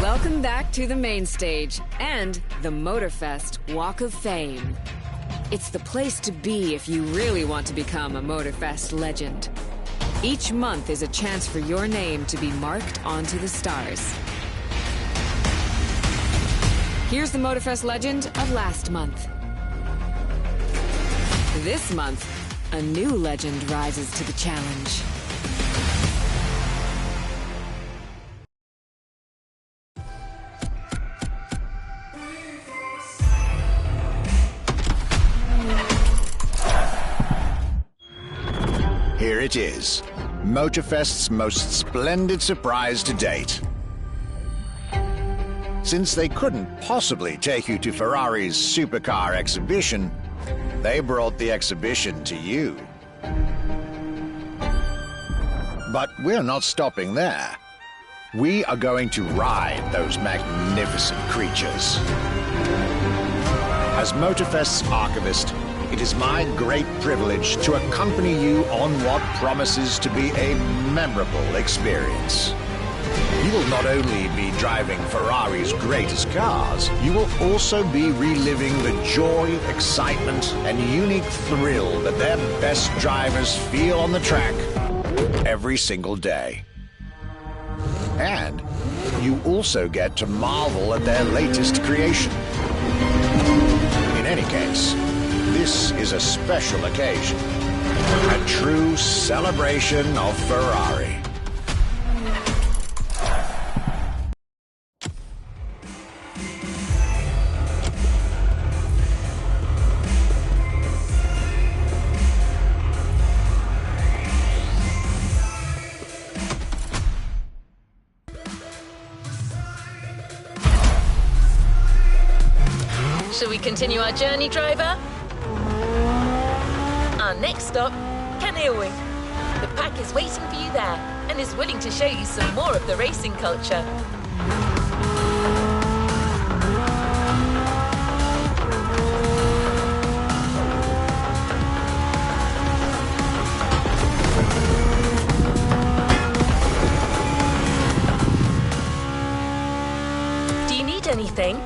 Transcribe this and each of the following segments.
Welcome back to the main stage and the Motofest Walk of Fame. It's the place to be if you really want to become a Motofest legend. Each month is a chance for your name to be marked onto the stars. Here's the Motofest legend of last month. This month, a new legend rises to the challenge. Here it is, Motofest's most splendid surprise to date. Since they couldn't possibly take you to Ferrari's supercar exhibition, they brought the exhibition to you. But we're not stopping there. We are going to ride those magnificent creatures. As Motofest's archivist, it is my great privilege to accompany you on what promises to be a memorable experience. You will not only be driving Ferrari's greatest cars, you will also be reliving the joy, excitement, and unique thrill that their best drivers feel on the track every single day. And you also get to marvel at their latest creation. In any case, this is a special occasion, a true celebration of Ferrari. Shall we continue our journey, driver? Our next stop, Canoeing. The pack is waiting for you there and is willing to show you some more of the racing culture. Do you need anything?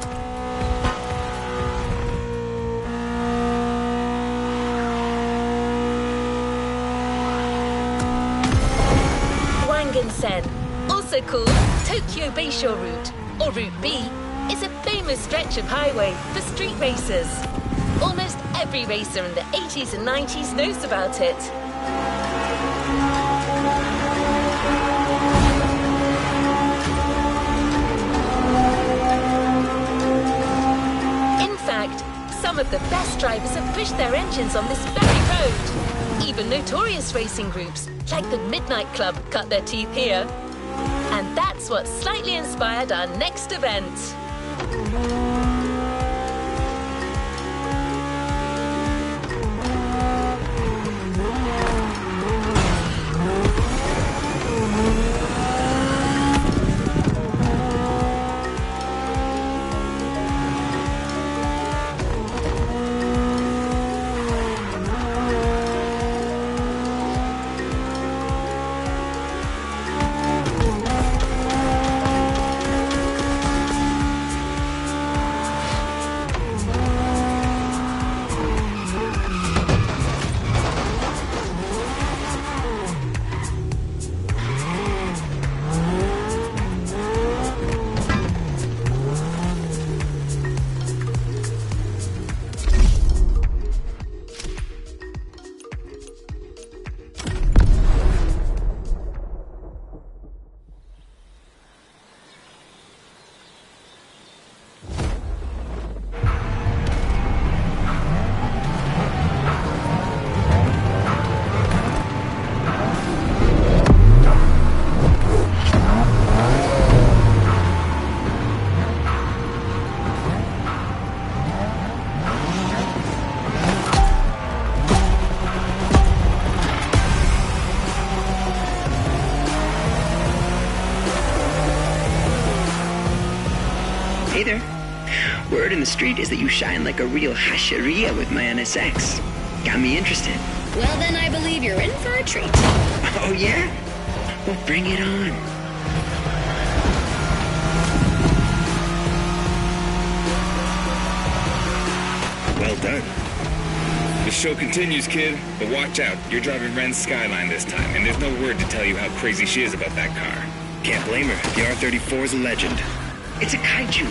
Also called Tokyo Bayshore Route, or Route B, is a famous stretch of highway for street racers. Almost every racer in the 80s and 90s knows about it. In fact, some of the best drivers have pushed their engines on this very road. Even notorious racing groups, like the Midnight Club, cut their teeth here. And that's what slightly inspired our next event. Hey there. Word in the street is that you shine like a real hasheria with my NSX. Got me interested. Well, then I believe you're in for a treat. Oh, yeah? Well, bring it on. Well done. The show continues, kid, but watch out. You're driving Ren's Skyline this time, and there's no word to tell you how crazy she is about that car. Can't blame her. The R-34 is a legend. It's a kaiju.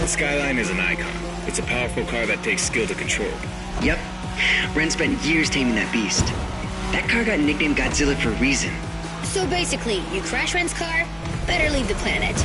The Skyline is an icon. It's a powerful car that takes skill to control. Yep. Ren spent years taming that beast. That car got nicknamed Godzilla for a reason. So basically, you crash Ren's car, better leave the planet.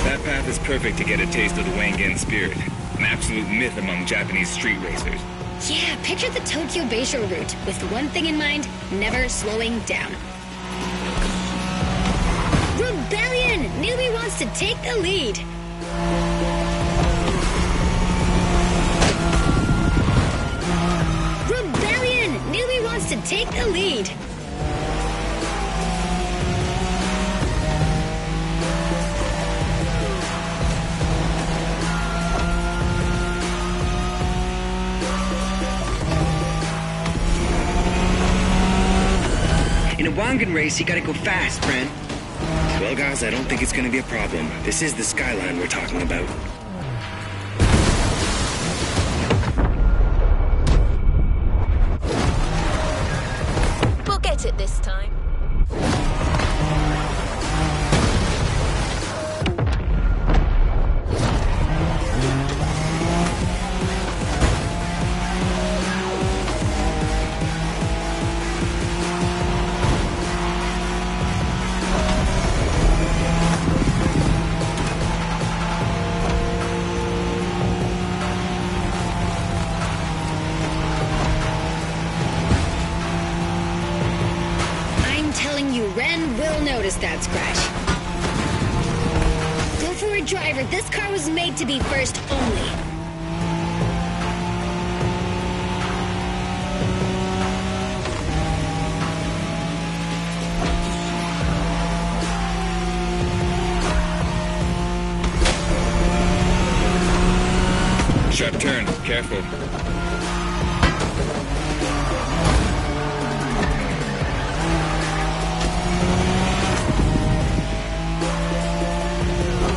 That path is perfect to get a taste of the Wangan spirit, an absolute myth among Japanese street racers. Yeah, picture the Tokyo Bayshore route, with one thing in mind, never slowing down. Rebellion! Newbie wants to take the lead. Rebellion! Newbie wants to take the lead. In a Wangan race, you gotta go fast, Ren. Well, guys, I don't think it's gonna be a problem. This is the Skyline we're talking about. We'll get it this time. Ren will notice that scratch. Go for it, driver. This car was made to be first only. Sharp turn. Careful.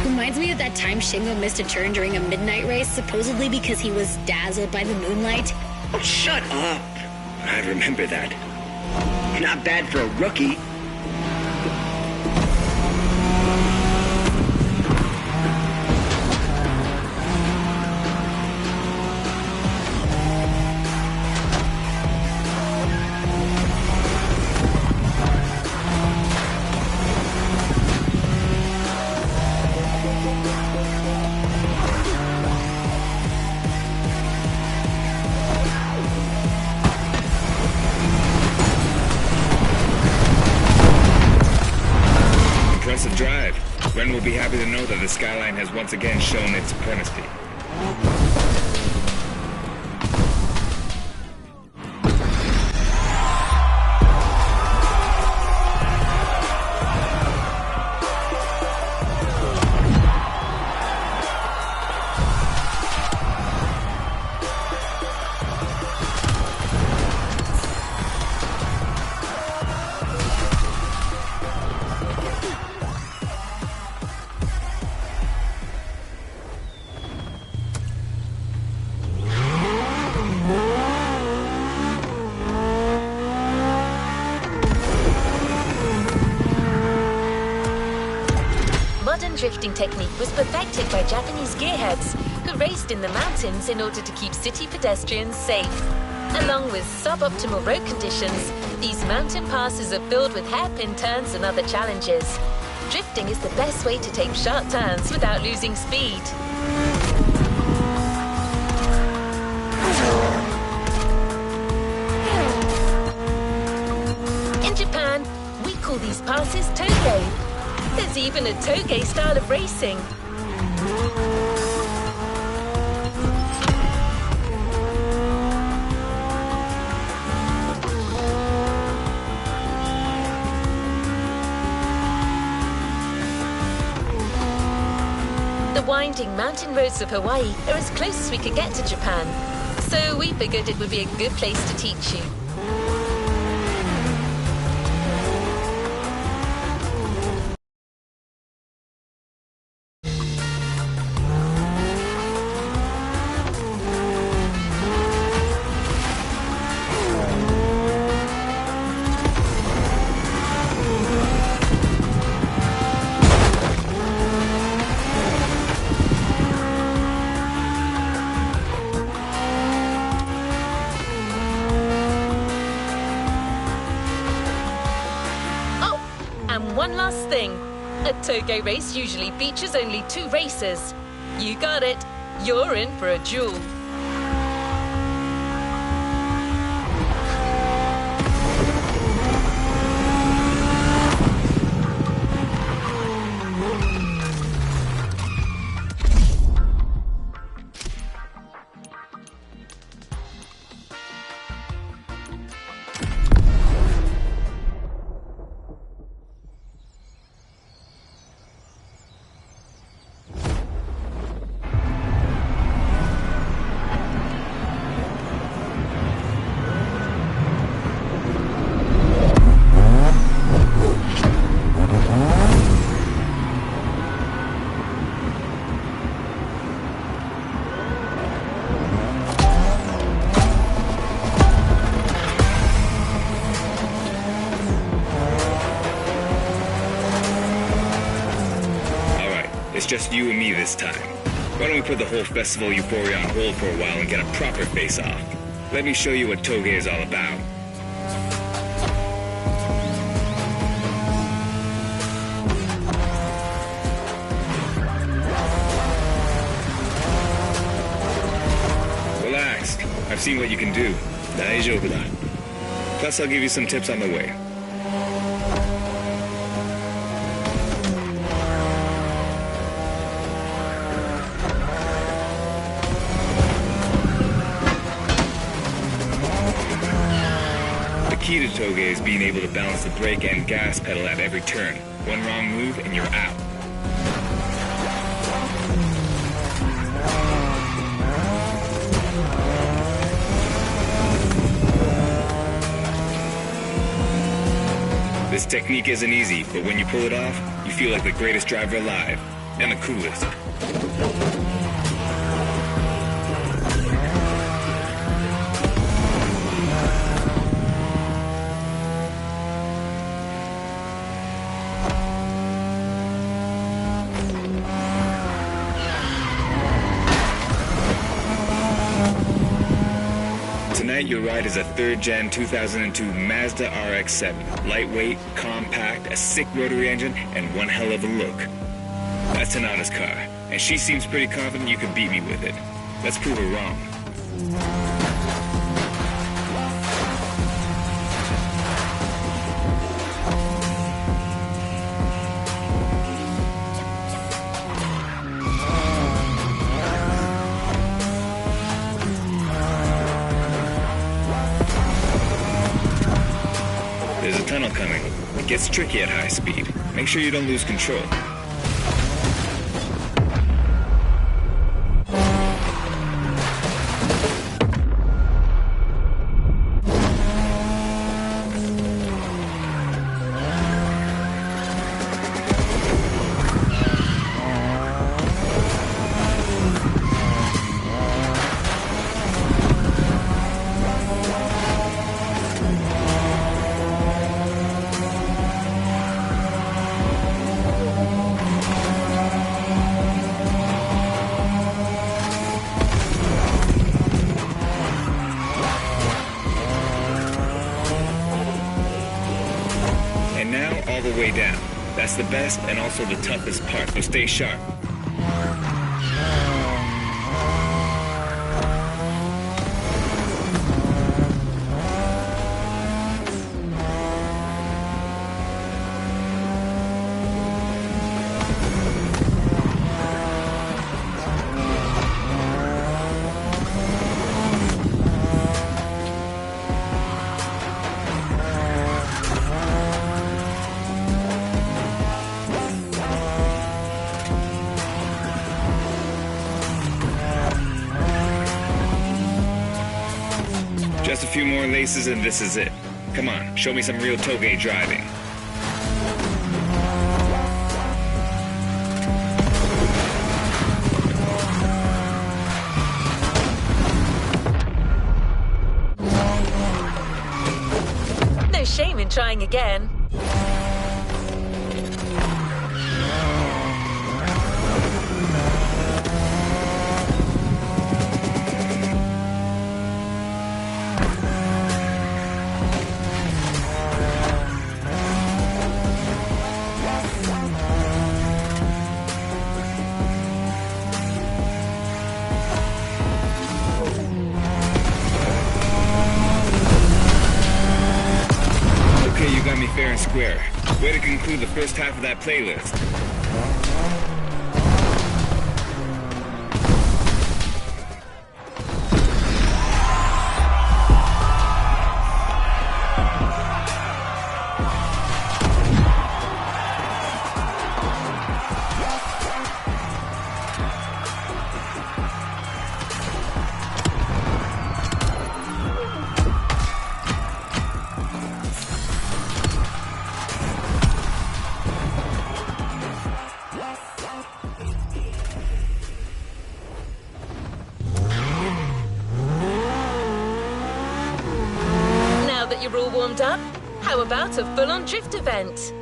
Reminds me of that time Shingo missed a turn during a midnight race, supposedly because he was dazzled by the moonlight. Oh, shut up. I remember that. Not bad for a rookie. Impressive drive. Ren will be happy to know that the Skyline has once again shown its supremacy. Modern drifting technique was perfected by Japanese gearheads who raced in the mountains in order to keep city pedestrians safe. Along with suboptimal road conditions, these mountain passes are filled with hairpin turns and other challenges. Drifting is the best way to take sharp turns without losing speed. In Japan, we call these passes toge. There's even a toge style of racing. winding mountain roads of Hawaii are as close as we could get to Japan. So we figured it would be a good place to teach you. And one last thing. A Togo race usually features only 2 racers. You got it. You're in for a duel. It's just you and me this time. Why don't we put the whole festival euphoria on hold for a while and get a proper face-off? Let me show you what Toge is all about. Relax. I've seen what you can do. Daijoubu da. Plus, I'll give you some tips on the way. The key to Toge is being able to balance the brake and gas pedal at every turn. One wrong move and you're out. This technique isn't easy, but when you pull it off, you feel like the greatest driver alive. And the coolest. Tonight your ride is a 3rd Gen 2002 Mazda RX-7. Lightweight, compact, a sick rotary engine, and one hell of a look. That's Tanada's car, and she seems pretty confident you can beat me with it. Let's prove her wrong. There's a tunnel coming. It gets tricky at high speed. Make sure you don't lose control. And now, all the way down. That's the best and also the toughest part, so stay sharp. Just a few more laces and this is it. Come on, show me some real toge driving. No shame in trying again. Okay, you got me fair and square. Way to conclude the first half of that playlist. Now that you're all warmed up, how about a full-on drift event?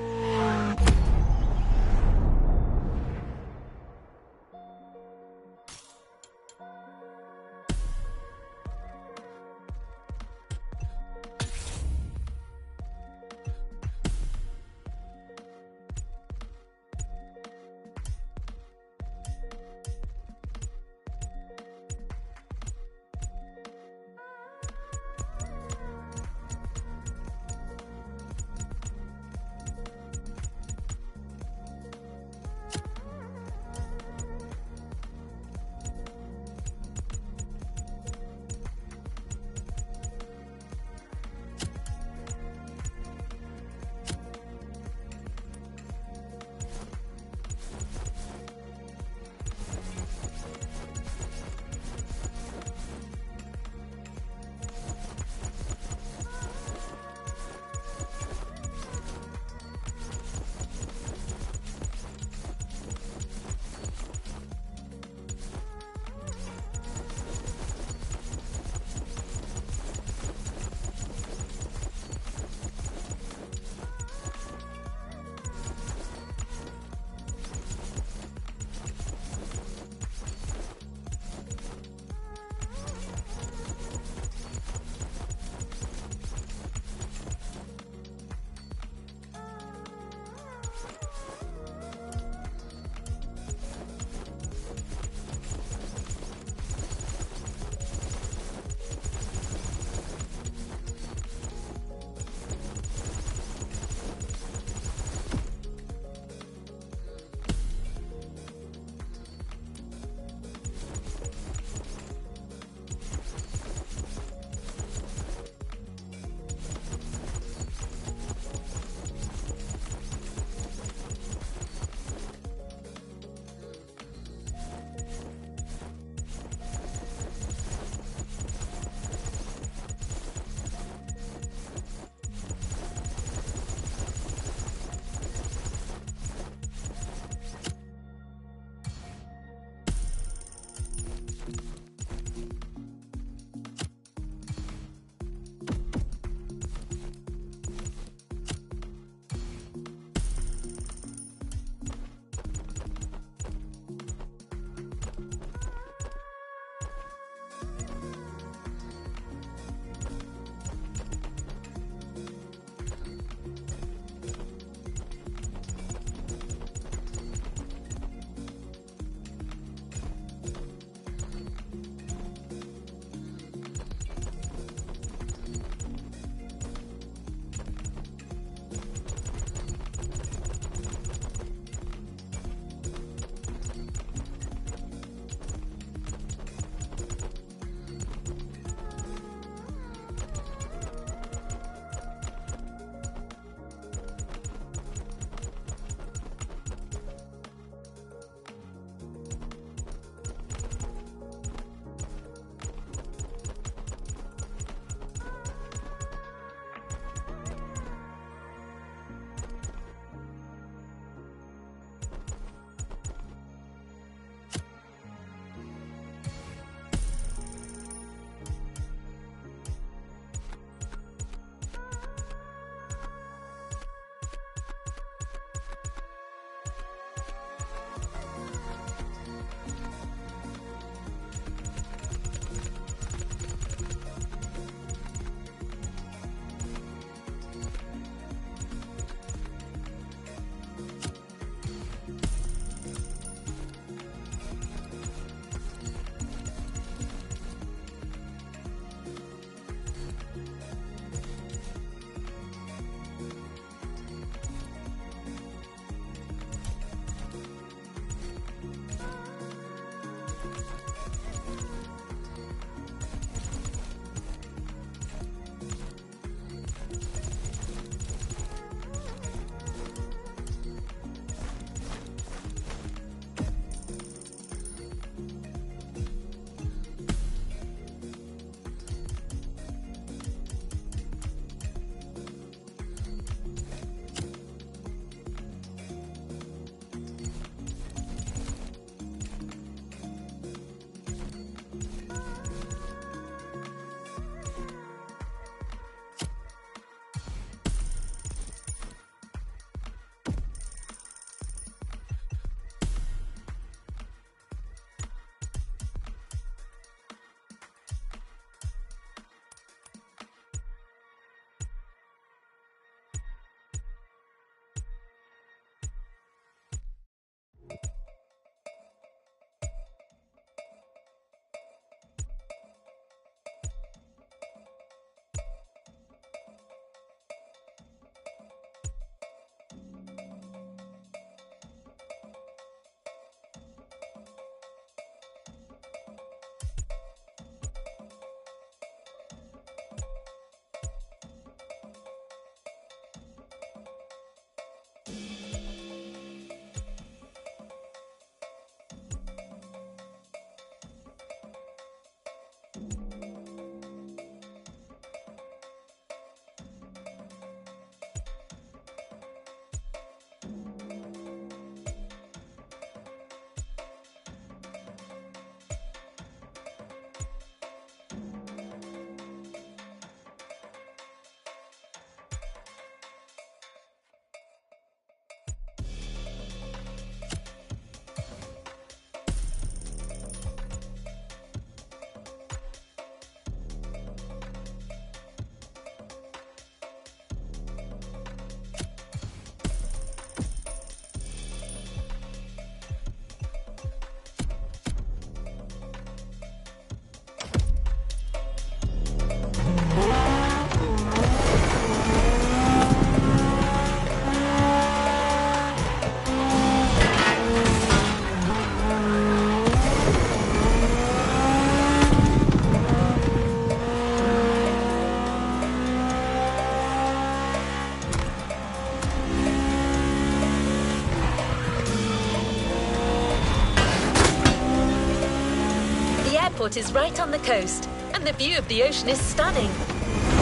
airport is right on the coast, and the view of the ocean is stunning.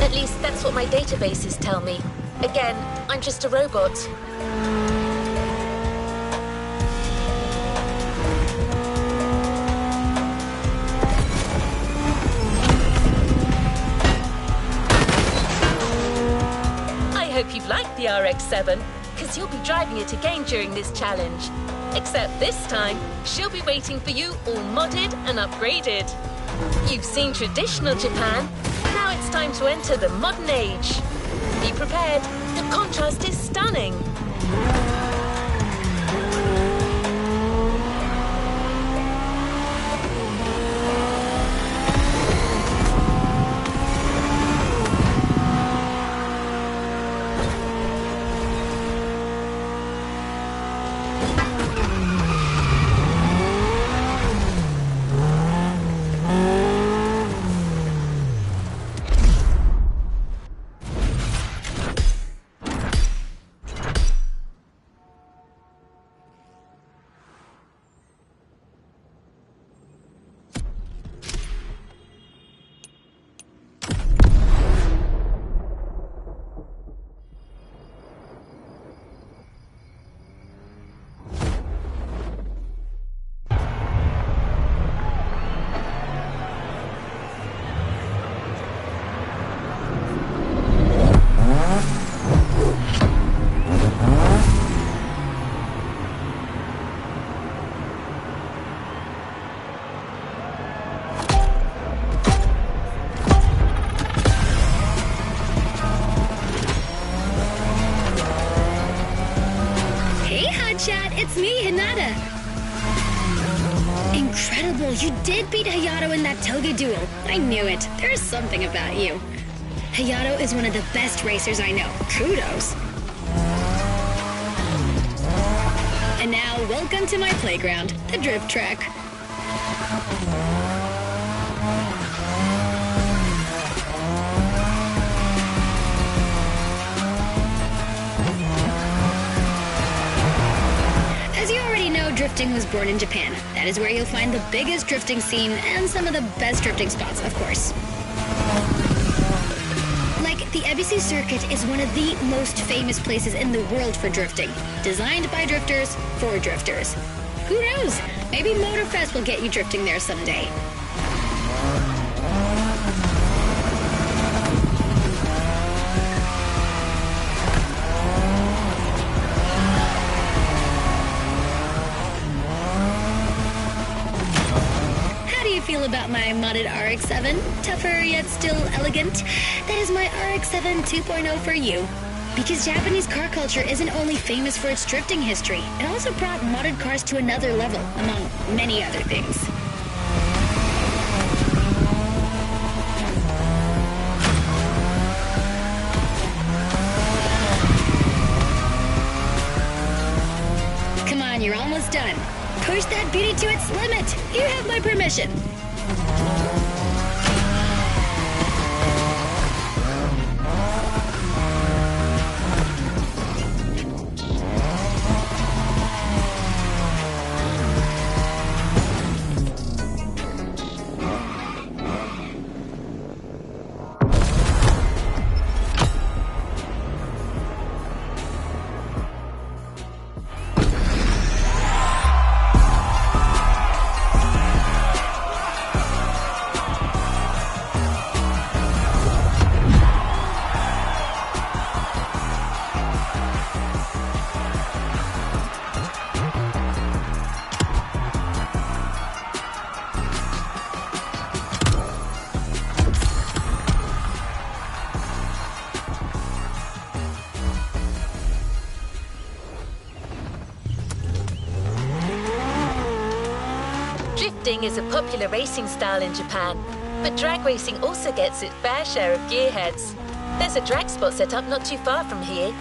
At least that's what my databases tell me. Again, I'm just a robot. I hope you've liked the RX-7, because you'll be driving it again during this challenge. Except this time, she'll be waiting for you all modded and upgraded. You've seen traditional Japan, now it's time to enter the modern age. Be prepared, the contrast is stunning. It's me, Hinata. Incredible, you did beat Hayato in that toga duel. I knew it. There's something about you. Hayato is one of the best racers I know. Kudos. And now, welcome to my playground, the drift track. As you already know, drifting was born in Japan. That is where you'll find the biggest drifting scene and some of the best drifting spots, of course. Like, the Ebisu Circuit is one of the most famous places in the world for drifting. Designed by drifters, for drifters. Who knows? Maybe Motofest will get you drifting there someday. Feel about my modded RX-7? Tougher yet still elegant? That is my RX-7 2.0 for you. Because Japanese car culture isn't only famous for its drifting history, it also brought modded cars to another level, among many other things. Come on, you're almost done. Push that beauty to its limit. You have my permission. Drifting is a popular racing style in Japan, but drag racing also gets its fair share of gearheads. There's a drag spot set up not too far from here.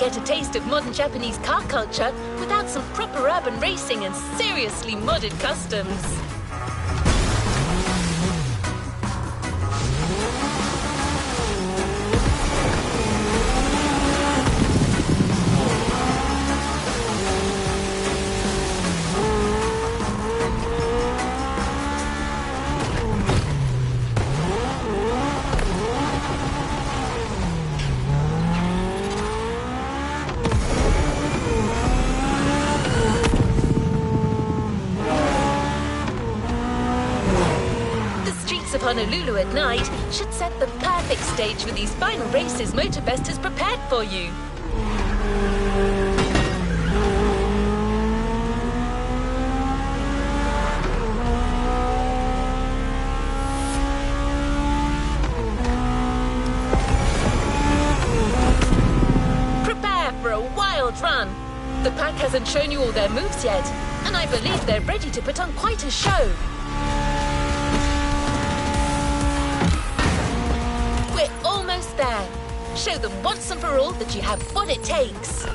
get a taste of modern Japanese car culture without some proper urban racing and seriously modded customs. Of Honolulu at night should set the perfect stage for these final races Motofest has prepared for you. Prepare for a wild run. The pack hasn't shown you all their moves yet, and I believe they're ready to put on quite a show. Almost there. Show them once and for all that you have what it takes.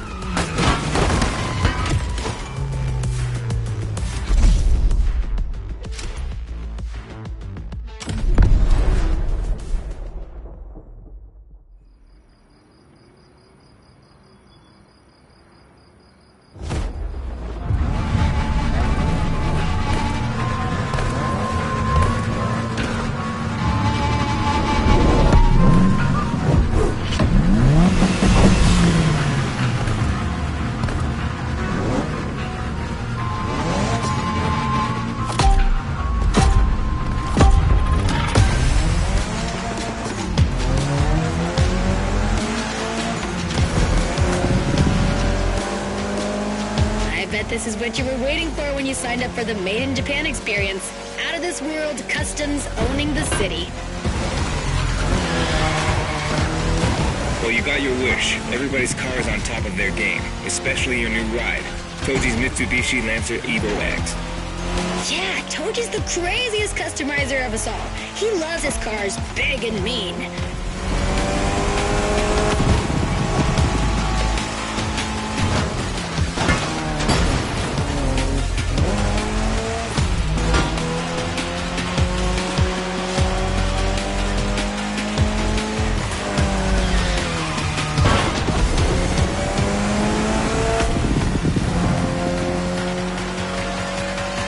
This is what you were waiting for when you signed up for the Made in Japan experience. Out of this world customs owning the city. Well, you got your wish. Everybody's car is on top of their game, especially your new ride, Toji's Mitsubishi Lancer Evo X. Yeah, Toji's the craziest customizer of us all. He loves his cars big and mean.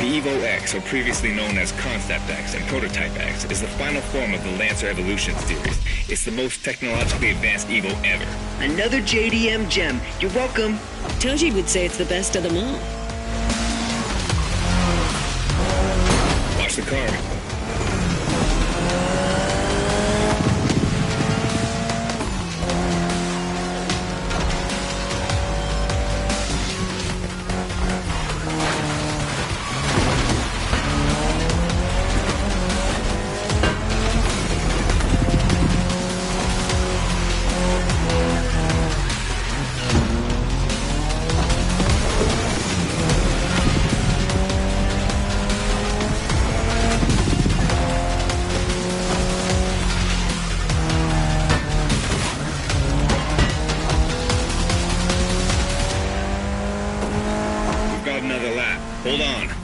Evo X, or previously known as Concept X and Prototype X, is the final form of the Lancer Evolution series. It's the most technologically advanced Evo ever. Another JDM gem. You're welcome. Toji would say it's the best of them all. Watch the car. Another lap. Hold on.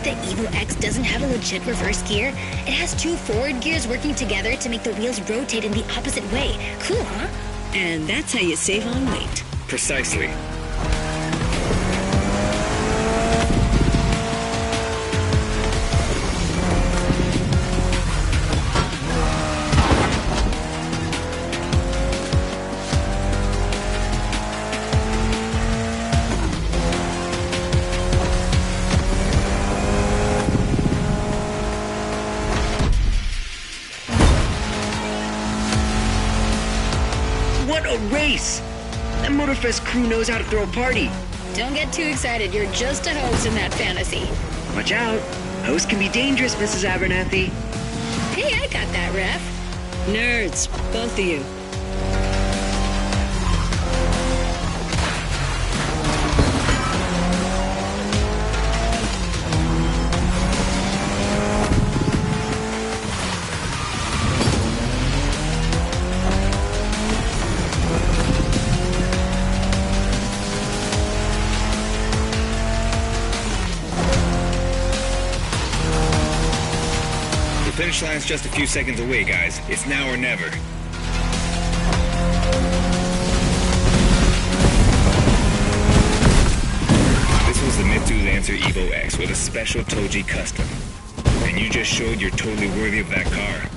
The Evo X doesn't have a legit reverse gear. It has two forward gears working together to make the wheels rotate in the opposite way. Cool, huh? And that's how you save on weight. Precisely. What a race! That Motofest crew knows how to throw a party. Don't get too excited. You're just a host in that fantasy. Watch out. Those can be dangerous, Mrs. Abernathy. Hey, I got that, Ref. Nerds, both of you. The finish line's just a few seconds away, guys. It's now or never. This was the Mitsu Lancer Evo X with a special Toji custom. And you just showed you're totally worthy of that car.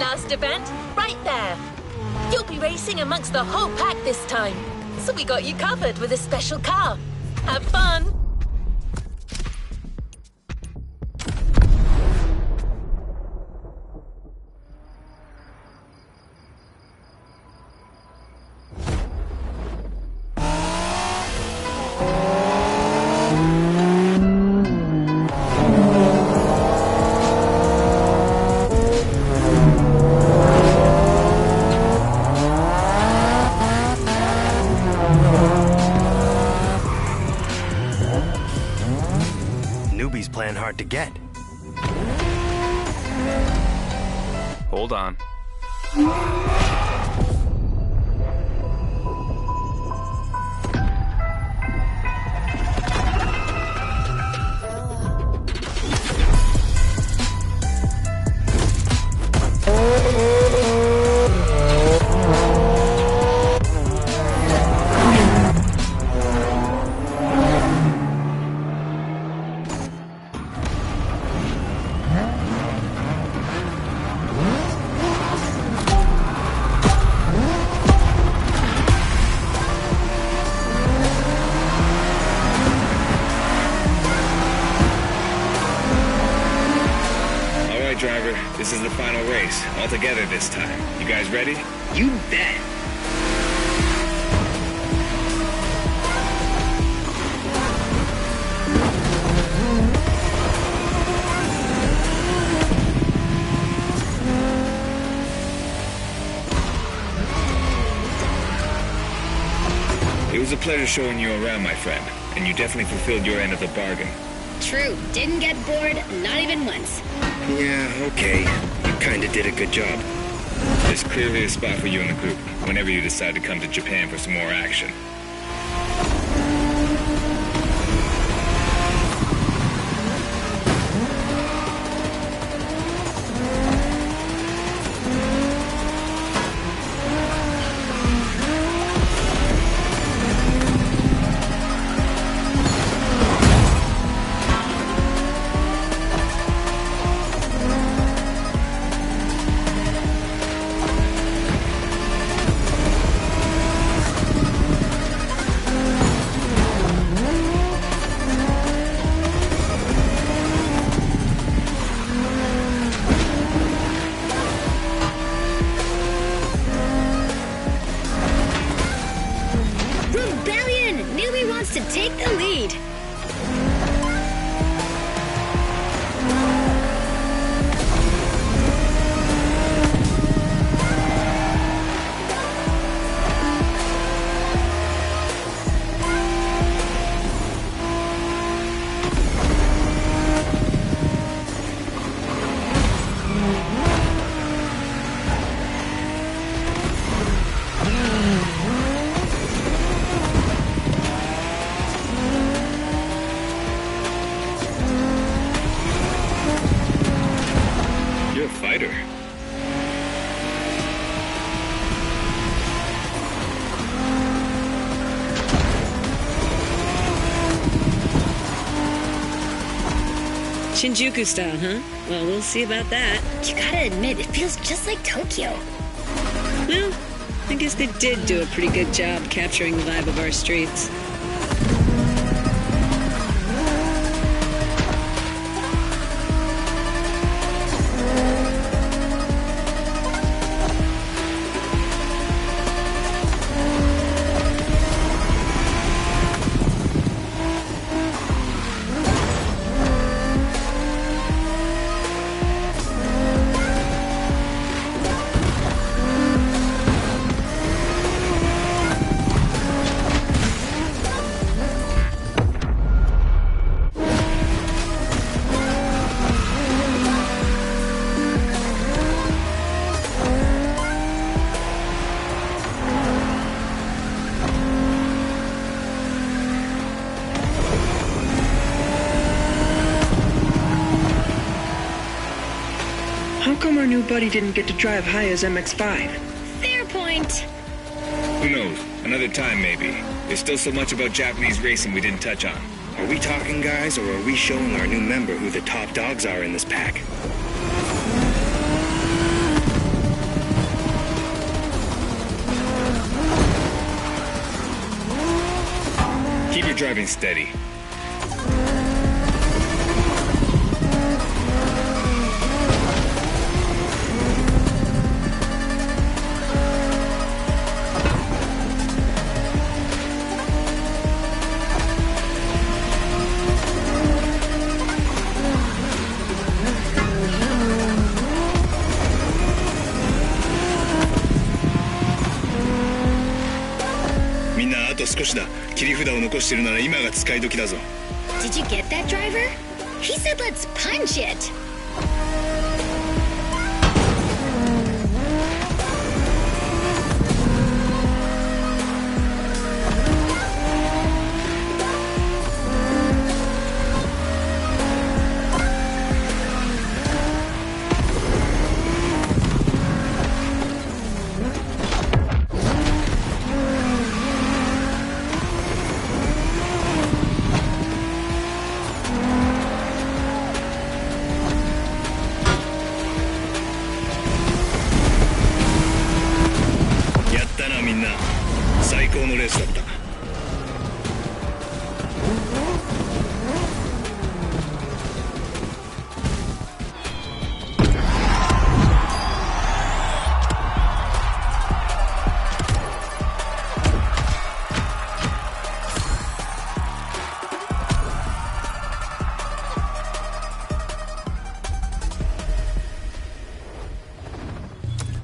Last event, right there. You'll be racing amongst the whole pack this time. So we got you covered with a special car. Have fun! Newbie's playing hard to get. Hold on. Driver, this is the final race, all together this time. You guys ready? You bet. It was a pleasure showing you around, my friend, and you definitely fulfilled your end of the bargain. True. Didn't get bored, not even once. Yeah, okay. You kinda did a good job. There's clearly a spot for you in the group, whenever you decide to come to Japan for some more action. To take the lead. You're a fighter. Shinjuku style, huh? Well, we'll see about that. You gotta admit, it feels just like Tokyo. Well, I guess they did do a pretty good job capturing the vibe of our streets. How come our new buddy didn't get to drive high as MX-5? Fair point. Who knows? Another time, maybe. There's still so much about Japanese racing we didn't touch on. Are we talking, guys, or are we showing our new member who the top dogs are in this pack? Keep your driving steady. Did you get that, driver? He said let's punch it.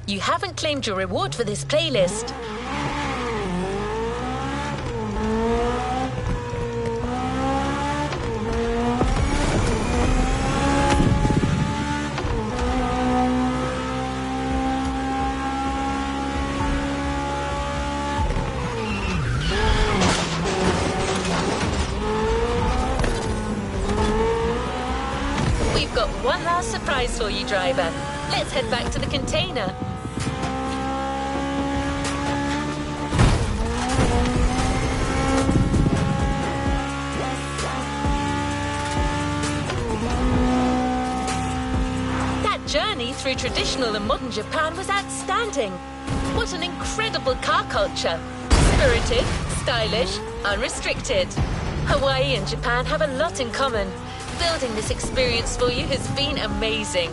You haven't claimed your reward for this playlist. We've got one last surprise for you, driver. Let's head back to the container. Journey through traditional and modern Japan was outstanding. What an incredible car culture. Spirited, stylish, unrestricted. Hawaii and Japan have a lot in common. Building this experience for you has been amazing.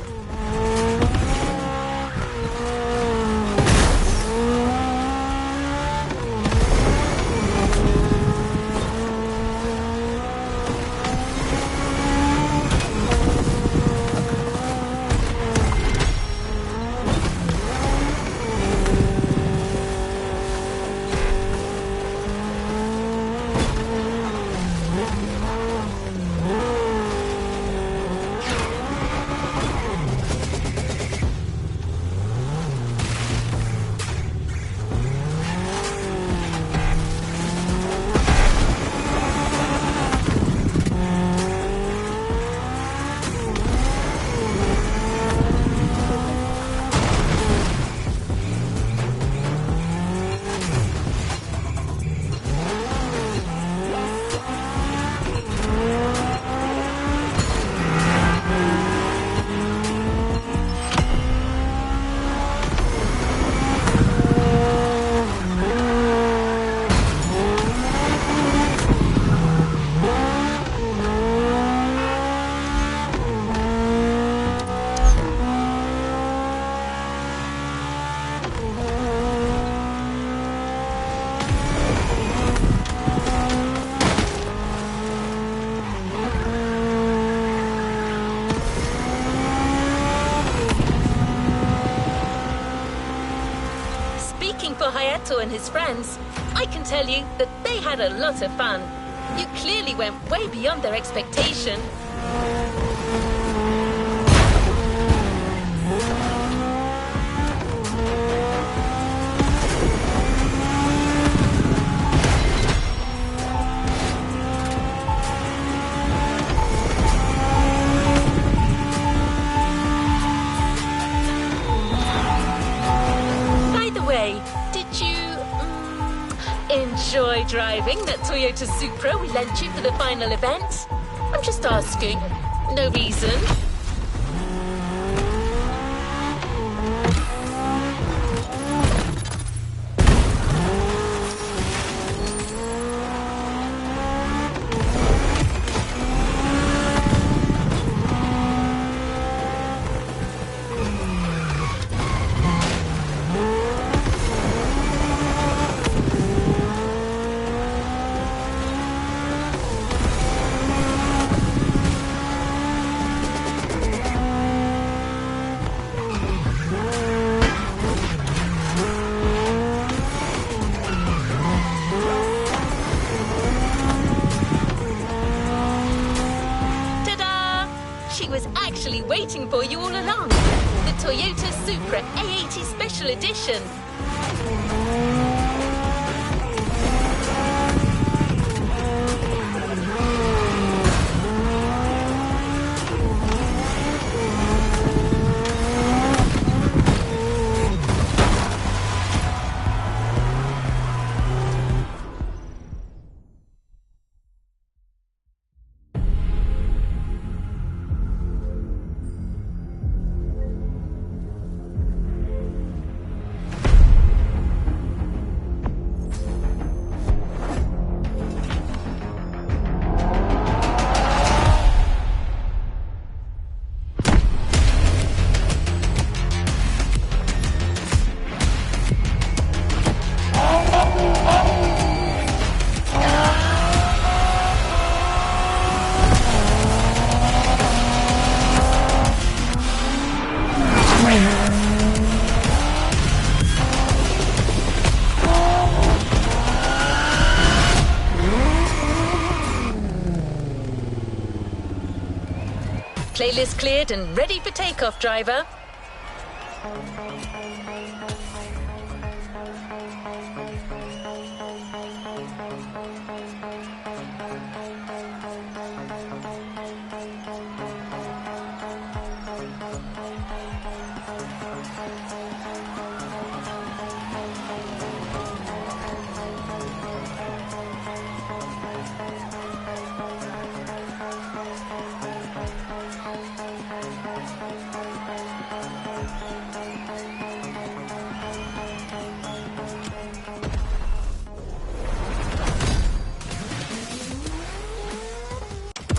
Nico and his friends, I can tell you that they had a lot of fun. You clearly went way beyond their expectation. Enjoy driving that Toyota Supra we lent you for the final event? I'm just asking. No reason. Waiting for you all along. The Toyota Supra A80 Special Edition. Playlist cleared and ready for takeoff, driver.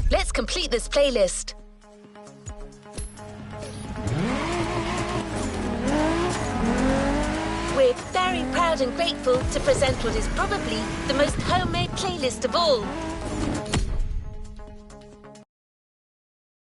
Let's complete this playlist. We're very proud and grateful to present what is probably the most homemade playlist of all.